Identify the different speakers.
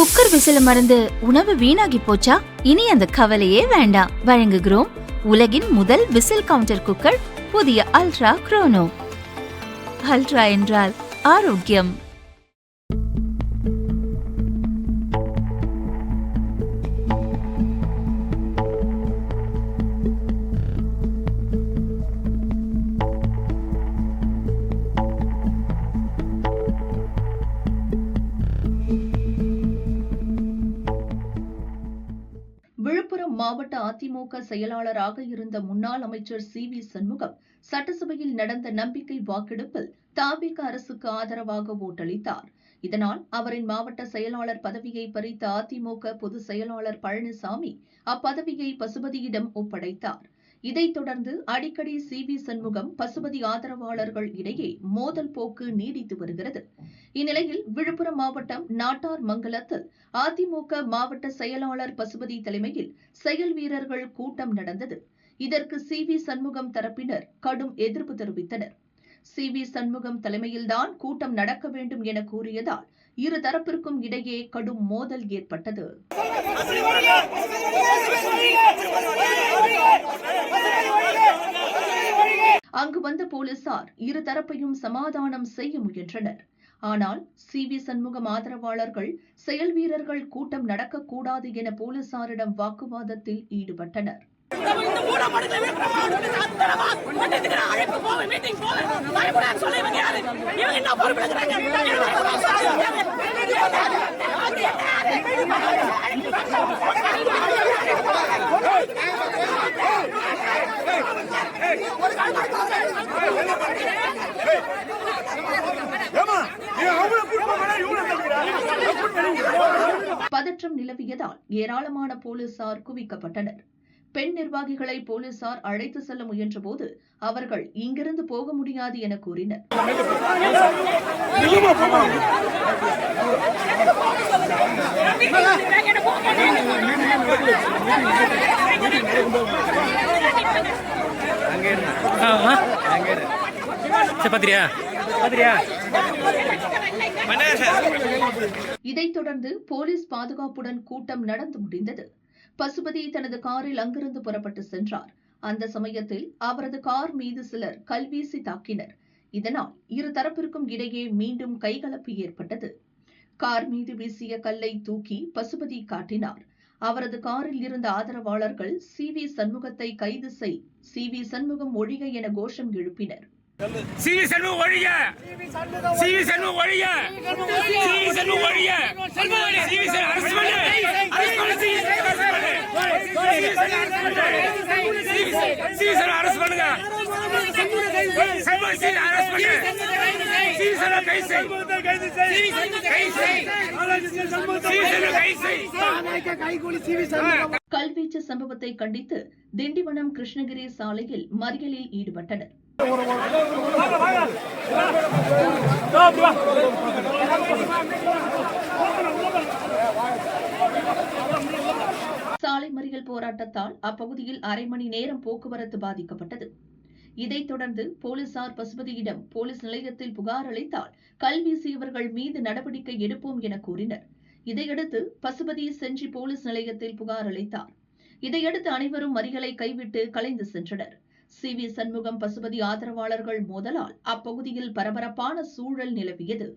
Speaker 1: Cooker விசில மறந்து உணவு வீணாகி போச்சா? இனி அந்த கவலையே வேண்டாம். வழங்குகிறோம் உலகின் முதல் விசில் கவுண்டர் குக்கர், புதிய அல்ட்ரா குரோனோ. அல்ட்ரா என்றால் ஆரோக்கியம்.
Speaker 2: விழுப்புரம் மாவட்ட அதிமுக செயலாளராக இருந்த முன்னாள் அமைச்சர் சி.வி. சண்முகம் சட்டசபையில் நடந்த நம்பிக்கை வாக்கெடுப்பில் த.வி.க. அரசுக்கு ஆதரவாக ஓட்டளித்தார். இதனால் அவரின் மாவட்ட செயலாளர் பதவியை பறித்த அதிமுக பொதுச் செயலாளர் பழனிசாமி அப்பதவியை பசுபதியிடம் ஒப்படைத்தார். இதைத் தொடர்ந்து அடிக்கடி சி.வி. சண்முகம், பசுபதி ஆதரவாளர்கள் இடையே மோதல் போக்கு நீடித்து வருகிறது. இந்நிலையில் விழுப்புரம் மாவட்டம் நாட்டார் மங்கலத்தில் அதிமுக மாவட்ட செயலாளர் பசுபதி தலைமையில் செயல் வீரர்கள் கூட்டம் நடந்தது. இதற்கு சி.வி. சண்முகம் தரப்பினர் கடும் எதிர்ப்பு தெரிவித்தனர். சி.வி. சண்முகம் தலைமையில்தான் கூட்டம் நடக்க வேண்டும் என கூறியதால் இரு தரப்பிற்கும் இடையே கடும் மோதல் ஏற்பட்டது. அங்கு வந்த போலீசார் இரு தரப்பையும் சமாதானம் செய்ய முயன்றனர். ஆனால் சி.வி. சண்முகம் ஆதரவாளர்கள் செயல் வீரர்கள் கூட்டம் நடக்கக்கூடாது என போலீசாரிடம் வாக்குவாதத்தில் ஈடுபட்டனர். பதற்றம் நிலவியதால் ஏராளமான போலீசார் குவிக்கப்பட்டனர். பெண் நிர்வாகிகளை போலீசார் அழைத்து செல்ல முயன்றபோது அவர்கள் இங்கிருந்து போக முடியாது என கூறினர். இதைத் தொடர்ந்து போலீஸ் பாதுகாப்புடன் கூட்டம் நடந்து முடிந்தது. பசுபதி தனது காரில் அங்கிருந்து புறப்பட்டு சென்றார். அந்த சமயத்தில் அவரது கார் மீது சிலர் கல்வீசி தாக்கினர். இதனால் இரு தரப்பிற்கும் இடையே மீண்டும் கைகலப்பு ஏற்பட்டது. கார் மீது வீசிய கல்லை தூக்கி பசுபதி காட்டினார். அவரது காரில் இருந்த ஆதரவாளர்கள் சி.வி. சண்முகத்தை கைது செய், சி.வி. சண்முகம் ஒழிக என கோஷம் எழுப்பினர்.
Speaker 3: சி.வி. சண்முகம் ஒழிக! சி.வி. சண்முகம் ஒழிக! சி.வி. சண்முகம் ஒழிக! சி.வி. அரசு பண்ணு! அரசு பண்ணு! சி.வி. சண்முகம் அரசு பண்ணுங்க!
Speaker 2: கல்வீச்சு சம்பவத்தை கண்டித்து திண்டிவனம் கிருஷ்ணகிரி சாலையில் மறியலில் ஈடுபட்டனர். சாலை மறியல் போராட்டத்தால் அப்பகுதியில் அரை மணி நேரம் போக்குவரத்து பாதிக்கப்பட்டது. இதைத் தொடர்ந்து போலீசார் பசுபதியிடம் போலீஸ் நிலையத்தில் புகார் அளித்தால் கல்வீசியவர்கள் மீது நடவடிக்கை எடுப்போம் என கூறினர். இதையடுத்து பசுபதி செஞ்சி போலீஸ் நிலையத்தில் புகார் அளித்தார். இதையடுத்து அனைவரும் மறியலை கைவிட்டு கலைந்து சென்றனர். சி.வி. சண்முகம், பசுபதி ஆதரவாளர்கள் மோதலால் அப்பகுதியில் பரபரப்பான சூழல் நிலவியது.